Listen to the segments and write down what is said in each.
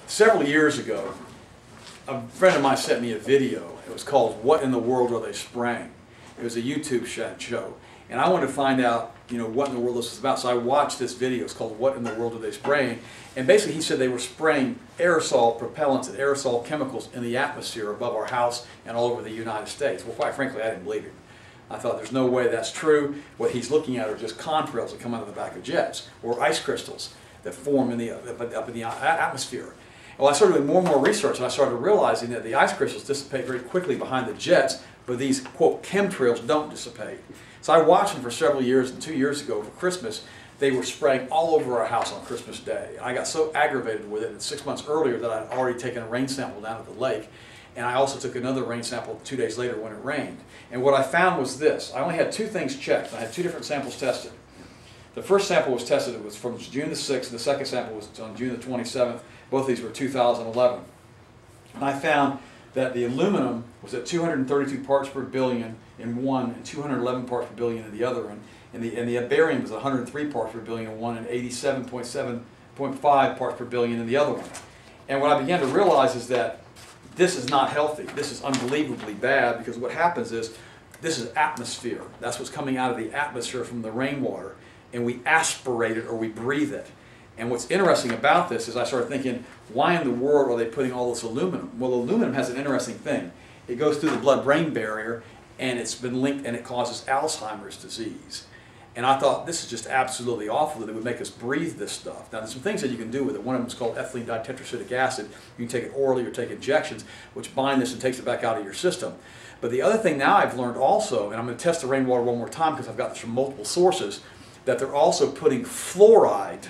Several years ago, a friend of mine sent me a video. It was called "What in the World Are They Spraying?" It was a YouTube show, and I wanted to find out, what in the world this was about. So I watched this video. It's called "What in the World Are They Spraying?" And basically, he said they were spraying aerosol propellants and aerosol chemicals in the atmosphere above our house and all over the United States. Well, quite frankly, I didn't believe him. I thought there's no way that's true. What he's looking at are just contrails that come out of the back of jets, or ice crystals that form in up in the atmosphere. Well, I started doing more and more research, and I started realizing that the ice crystals dissipate very quickly behind the jets, but these, quote, chemtrails don't dissipate. So I watched them for several years, and 2 years ago for Christmas, they were spraying all over our house on Christmas Day. I got so aggravated with it that 6 months earlier that I'd already taken a rain sample down at the lake, and I also took another rain sample 2 days later when it rained. And what I found was this. I only had two things checked. I had two different samples tested. The first sample was tested, it was from June the 6th, and the second sample was on June the 27th. Both of these were 2011. And I found that the aluminum was at 232 parts per billion in one and 211 parts per billion in the other one. And the barium was 103 parts per billion in one and 87.7.5 parts per billion in the other one. And what I began to realize is that this is not healthy. This is unbelievably bad, because what happens is this is atmosphere. That's what's coming out of the atmosphere from the rainwater. And we aspirate it, or we breathe it. And what's interesting about this is I started thinking, why in the world are they putting all this aluminum? Well, aluminum has an interesting thing. It goes through the blood-brain barrier, and it's been linked, and it causes Alzheimer's disease. And I thought, this is just absolutely awful that it would make us breathe this stuff. Now, there's some things that you can do with it. One of them is called ethylene ditetracetic acid. You can take it orally or take injections, which bind this and takes it back out of your system. But the other thing now I've learned also, and I'm going to test the rainwater one more time because I've got this from multiple sources, that they're also putting fluoride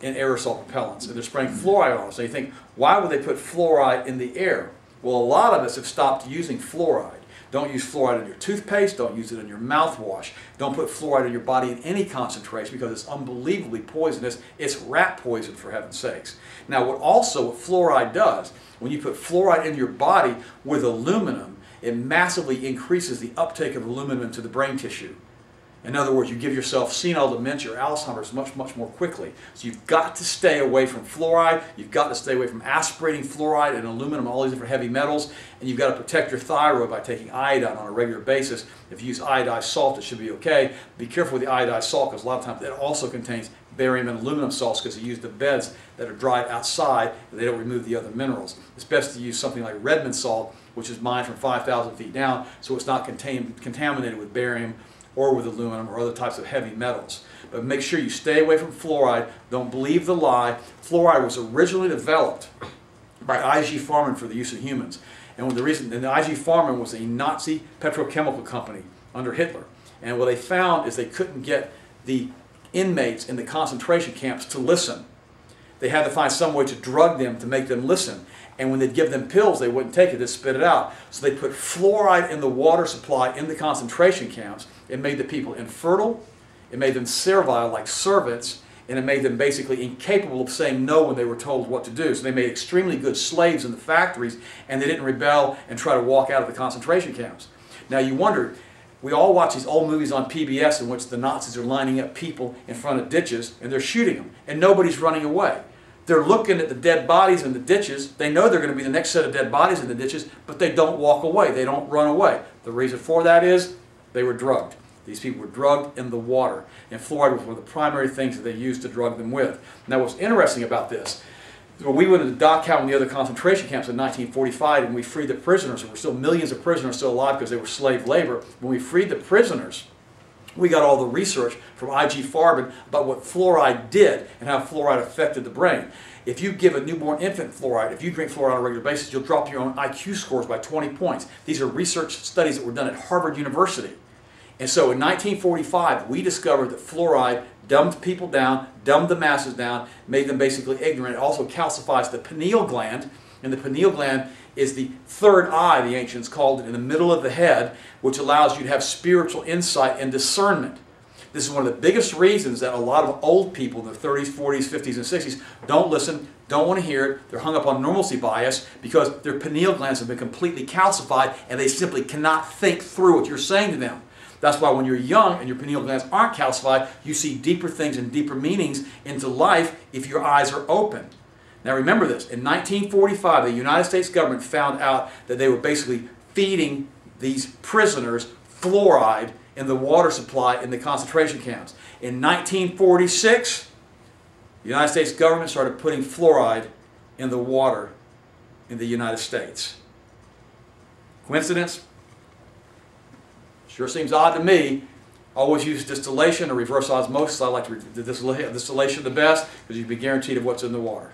in aerosol propellants, and they're spraying fluoride on it. So you think, why would they put fluoride in the air? Well, a lot of us have stopped using fluoride. Don't use fluoride in your toothpaste, don't use it in your mouthwash. Don't put fluoride in your body in any concentration, because it's unbelievably poisonous. It's rat poison, for heaven's sakes. Now, what fluoride does, when you put fluoride in your body with aluminum, it massively increases the uptake of aluminum into the brain tissue. In other words, you give yourself senile dementia or Alzheimer's much, much more quickly. So you've got to stay away from fluoride. You've got to stay away from aspirating fluoride and aluminum and all these different heavy metals. And you've got to protect your thyroid by taking iodine on a regular basis. If you use iodized salt, it should be okay. Be careful with the iodized salt, because a lot of times it also contains barium and aluminum salts, because you use the beds that are dried outside and they don't remove the other minerals. It's best to use something like Redmond salt, which is mined from 5,000 feet down, so it's not contaminated with barium or with aluminum or other types of heavy metals. But make sure you stay away from fluoride. Don't believe the lie. Fluoride was originally developed by IG Farben for the use of humans. And the IG Farben was a Nazi petrochemical company under Hitler. And what they found is they couldn't get the inmates in the concentration camps to listen. They had to find some way to drug them to make them listen. And when they'd give them pills, they wouldn't take it, they'd spit it out. So they put fluoride in the water supply in the concentration camps. It made the people infertile, it made them servile like servants, and it made them basically incapable of saying no when they were told what to do. So they made extremely good slaves in the factories, and they didn't rebel and try to walk out of the concentration camps. Now you wonder, we all watch these old movies on PBS in which the Nazis are lining up people in front of ditches, and they're shooting them, and nobody's running away. They're looking at the dead bodies in the ditches. They know they're going to be the next set of dead bodies in the ditches, but they don't walk away. They don't run away. The reason for that is they were drugged. These people were drugged in the water, and fluoride was one of the primary things that they used to drug them with. Now, what's interesting about this, when we went into Dachau and the other concentration camps in 1945, and we freed the prisoners, and we're still millions of prisoners still alive because they were slave labor. When we freed the prisoners, we got all the research from IG Farben about what fluoride did and how fluoride affected the brain. If you give a newborn infant fluoride, if you drink fluoride on a regular basis, you'll drop your own IQ scores by 20 points. These are research studies that were done at Harvard University. And so in 1945, we discovered that fluoride dumbed people down, dumbed the masses down, made them basically ignorant. It also calcifies the pineal gland, and the pineal gland is the third eye, the ancients called it, in the middle of the head, which allows you to have spiritual insight and discernment. This is one of the biggest reasons that a lot of old people in their 30s, 40s, 50s, and 60s don't listen, don't want to hear it. They're hung up on normalcy bias because their pineal glands have been completely calcified and they simply cannot think through what you're saying to them. That's why when you're young and your pineal glands aren't calcified, you see deeper things and deeper meanings into life if your eyes are open. Now remember this, in 1945 the United States government found out that they were basically feeding these prisoners fluoride in the water supply in the concentration camps. In 1946, the United States government started putting fluoride in the water in the United States. Coincidence? Sure seems odd to me. Always use distillation or reverse osmosis. I like the distillation the best because you'd be guaranteed of what's in the water.